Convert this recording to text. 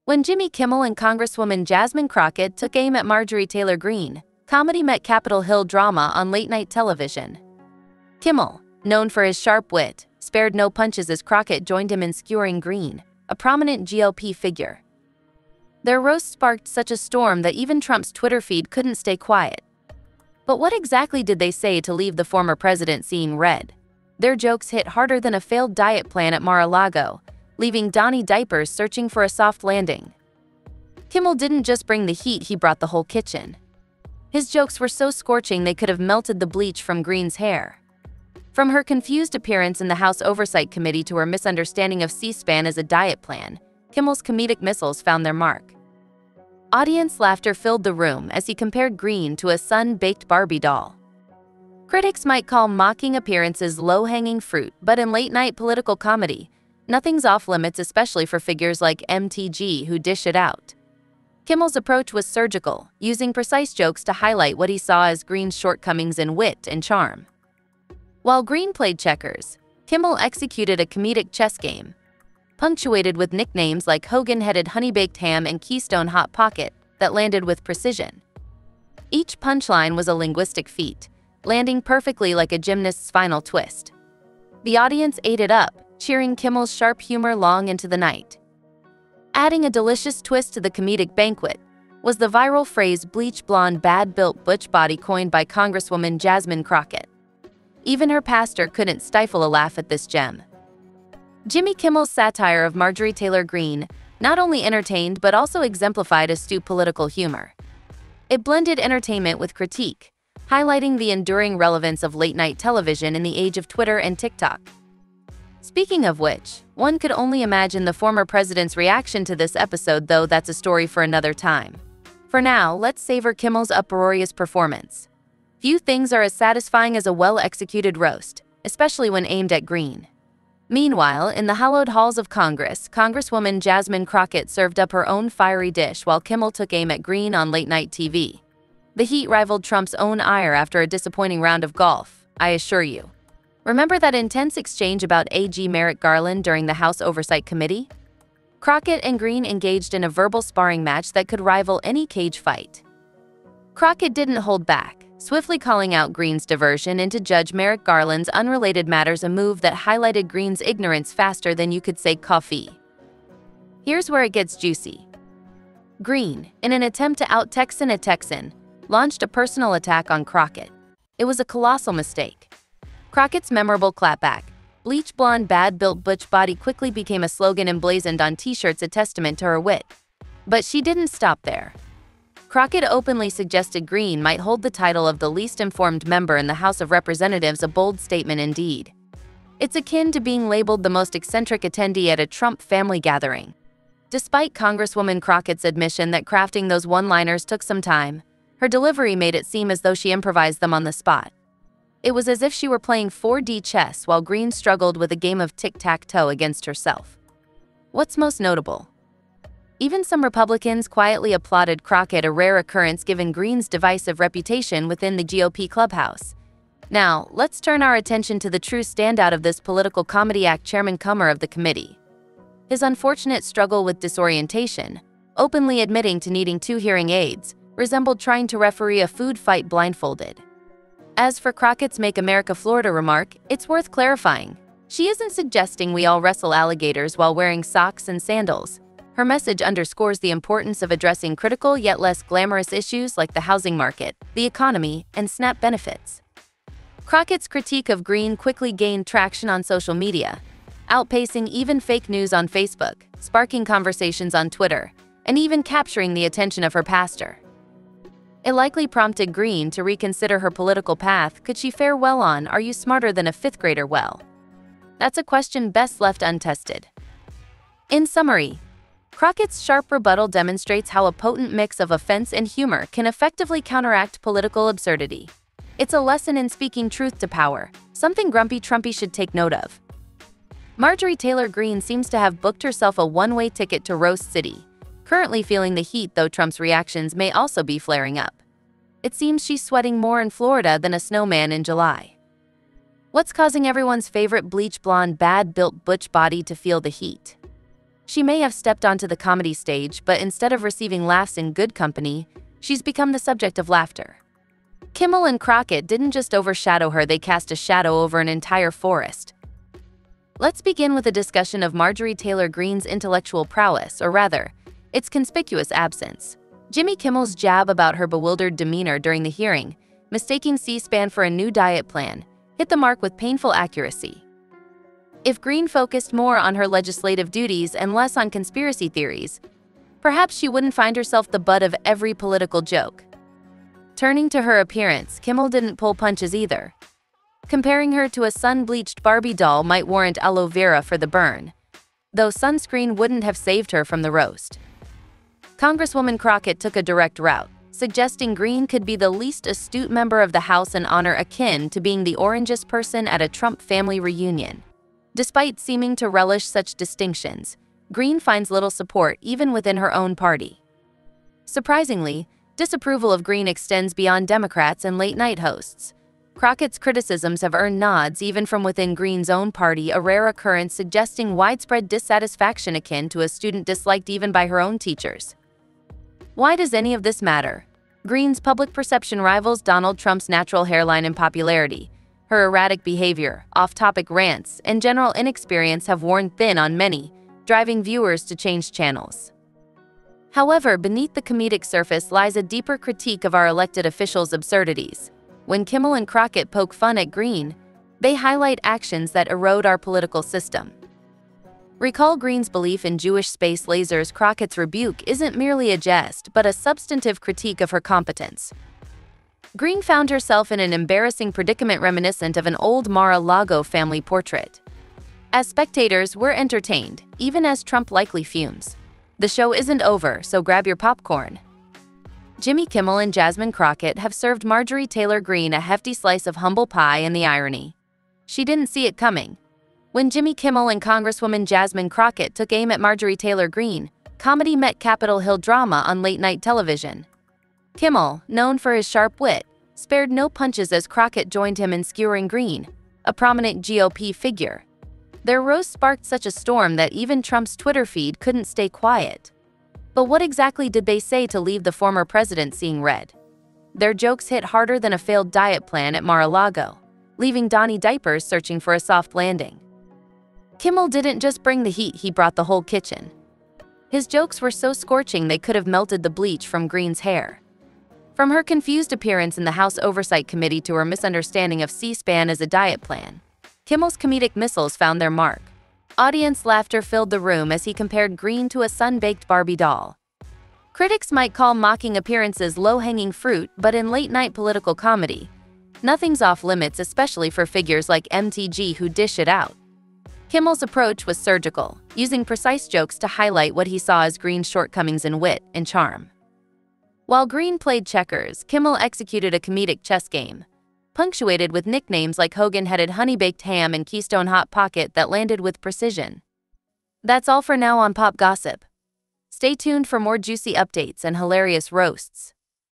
When Jimmy Kimmel and Congresswoman Jasmine Crockett took aim at Marjorie Taylor Greene, comedy met Capitol Hill drama on late-night television. Kimmel, known for his sharp wit, spared no punches as Crockett joined him in skewering Greene, a prominent GOP figure. Their roast sparked such a storm that even Trump's Twitter feed couldn't stay quiet. But what exactly did they say to leave the former president seeing red? Their jokes hit harder than a failed diet plan at Mar-a-Lago, leaving Donnie Diapers searching for a soft landing. Kimmel didn't just bring the heat, he brought the whole kitchen. His jokes were so scorching they could have melted the bleach from Greene's hair. From her confused appearance in the House Oversight Committee to her misunderstanding of C-SPAN as a diet plan, Kimmel's comedic missiles found their mark. Audience laughter filled the room as he compared Greene to a sun-baked Barbie doll. Critics might call mocking appearances low-hanging fruit, but in late-night political comedy, nothing's off-limits, especially for figures like MTG who dish it out. Kimmel's approach was surgical, using precise jokes to highlight what he saw as Greene's shortcomings in wit and charm. While Greene played checkers, Kimmel executed a comedic chess game, punctuated with nicknames like Hogan-headed honey-baked ham and Keystone Hot Pocket that landed with precision. Each punchline was a linguistic feat, landing perfectly like a gymnast's final twist. The audience ate it up, cheering Kimmel's sharp humor long into the night. Adding a delicious twist to the comedic banquet was the viral phrase bleach blonde bad-built butch body, coined by Congresswoman Jasmine Crockett. Even her pastor couldn't stifle a laugh at this gem. Jimmy Kimmel's satire of Marjorie Taylor Greene not only entertained but also exemplified astute political humor. It blended entertainment with critique, highlighting the enduring relevance of late-night television in the age of Twitter and TikTok. Speaking of which, one could only imagine the former president's reaction to this episode, though that's a story for another time. For now, let's savor Kimmel's uproarious performance. Few things are as satisfying as a well-executed roast, especially when aimed at Greene. Meanwhile, in the hallowed halls of Congress, Congresswoman Jasmine Crockett served up her own fiery dish while Kimmel took aim at Greene on late-night TV. The heat rivaled Trump's own ire after a disappointing round of golf, I assure you. Remember that intense exchange about AG Merrick Garland during the House Oversight Committee? Crockett and Greene engaged in a verbal sparring match that could rival any cage fight. Crockett didn't hold back, swiftly calling out Greene's diversion into Judge Merrick Garland's unrelated matters, a move that highlighted Greene's ignorance faster than you could say coffee. Here's where it gets juicy. Greene, in an attempt to out-Texan a Texan, launched a personal attack on Crockett. It was a colossal mistake. Crockett's memorable clapback, bleach blonde bad-built butch body, quickly became a slogan emblazoned on t-shirts, a testament to her wit. But she didn't stop there. Crockett openly suggested Greene might hold the title of the least informed member in the House of Representatives, a bold statement indeed. It's akin to being labeled the most eccentric attendee at a Trump family gathering. Despite Congresswoman Crockett's admission that crafting those one-liners took some time, her delivery made it seem as though she improvised them on the spot. It was as if she were playing 4D chess while Greene struggled with a game of tic-tac-toe against herself. What's most notable? Even some Republicans quietly applauded Crockett, a rare occurrence given Greene's divisive reputation within the GOP clubhouse. Now, let's turn our attention to the true standout of this political comedy act, Chairman Comer of the committee. His unfortunate struggle with disorientation, openly admitting to needing 2 hearing aids, resembled trying to referee a food fight blindfolded. As for Crockett's Make America Florida remark, it's worth clarifying. She isn't suggesting we all wrestle alligators while wearing socks and sandals. Her message underscores the importance of addressing critical yet less glamorous issues like the housing market, the economy, and SNAP benefits. Crockett's critique of Greene quickly gained traction on social media, outpacing even fake news on Facebook, sparking conversations on Twitter, and even capturing the attention of her pastor. It likely prompted Greene to reconsider her political path. Could she fare well on "Are you smarter than a 5th grader?" Well, that's a question best left untested. In summary, Crockett's sharp rebuttal demonstrates how a potent mix of offense and humor can effectively counteract political absurdity. It's a lesson in speaking truth to power, something grumpy Trumpy should take note of. Marjorie Taylor Greene seems to have booked herself a one-way ticket to Roast City, currently feeling the heat, though Trump's reactions may also be flaring up. It seems she's sweating more in Florida than a snowman in July. What's causing everyone's favorite bleach blonde bad-built butch body to feel the heat? She may have stepped onto the comedy stage, but instead of receiving laughs in good company, she's become the subject of laughter. Kimmel and Crockett didn't just overshadow her, they cast a shadow over an entire forest. Let's begin with a discussion of Marjorie Taylor Greene's intellectual prowess, or rather, its conspicuous absence. Jimmy Kimmel's jab about her bewildered demeanor during the hearing, mistaking C-SPAN for a new diet plan, hit the mark with painful accuracy. If Greene focused more on her legislative duties and less on conspiracy theories, perhaps she wouldn't find herself the butt of every political joke. Turning to her appearance, Kimmel didn't pull punches either. Comparing her to a sun-bleached Barbie doll might warrant aloe vera for the burn, though sunscreen wouldn't have saved her from the roast. Congresswoman Crockett took a direct route, suggesting Greene could be the least astute member of the House, an honor akin to being the orangest person at a Trump family reunion. Despite seeming to relish such distinctions, Greene finds little support even within her own party. Surprisingly, disapproval of Greene extends beyond Democrats and late-night hosts. Crockett's criticisms have earned nods even from within Greene's own party, a rare occurrence suggesting widespread dissatisfaction akin to a student disliked even by her own teachers. Why does any of this matter? Greene's public perception rivals Donald Trump's natural hairline in popularity. Her erratic behavior, off-topic rants, and general inexperience have worn thin on many, driving viewers to change channels. However, beneath the comedic surface lies a deeper critique of our elected officials' absurdities. When Kimmel and Crockett poke fun at Greene, they highlight actions that erode our political system. Recall Greene's belief in Jewish space lasers. Crockett's rebuke isn't merely a jest, but a substantive critique of her competence. Greene found herself in an embarrassing predicament reminiscent of an old Mar-a-Lago family portrait. As spectators, we're entertained, even as Trump likely fumes. The show isn't over, so grab your popcorn. Jimmy Kimmel and Jasmine Crockett have served Marjorie Taylor Greene a hefty slice of humble pie, and the irony. She didn't see it coming. When Jimmy Kimmel and Congresswoman Jasmine Crockett took aim at Marjorie Taylor Greene, comedy met Capitol Hill drama on late-night television. Kimmel, known for his sharp wit, spared no punches as Crockett joined him in skewering Greene, a prominent GOP figure. Their roast sparked such a storm that even Trump's Twitter feed couldn't stay quiet. But what exactly did they say to leave the former president seeing red? Their jokes hit harder than a failed diet plan at Mar-a-Lago, leaving Donnie Diapers searching for a soft landing. Kimmel didn't just bring the heat, he brought the whole kitchen. His jokes were so scorching they could have melted the bleach from Greene's hair. From her confused appearance in the House Oversight Committee to her misunderstanding of C-SPAN as a diet plan, Kimmel's comedic missiles found their mark. Audience laughter filled the room as he compared Greene to a sun-baked Barbie doll. Critics might call mocking appearances low-hanging fruit, but in late-night political comedy, nothing's off-limits, especially for figures like MTG who dish it out. Kimmel's approach was surgical, using precise jokes to highlight what he saw as Greene's shortcomings in wit and charm. While Greene played checkers, Kimmel executed a comedic chess game, punctuated with nicknames like Hogan-headed honey-baked ham and Keystone Hot Pocket that landed with precision. That's all for now on Pop Gossip. Stay tuned for more juicy updates and hilarious roasts.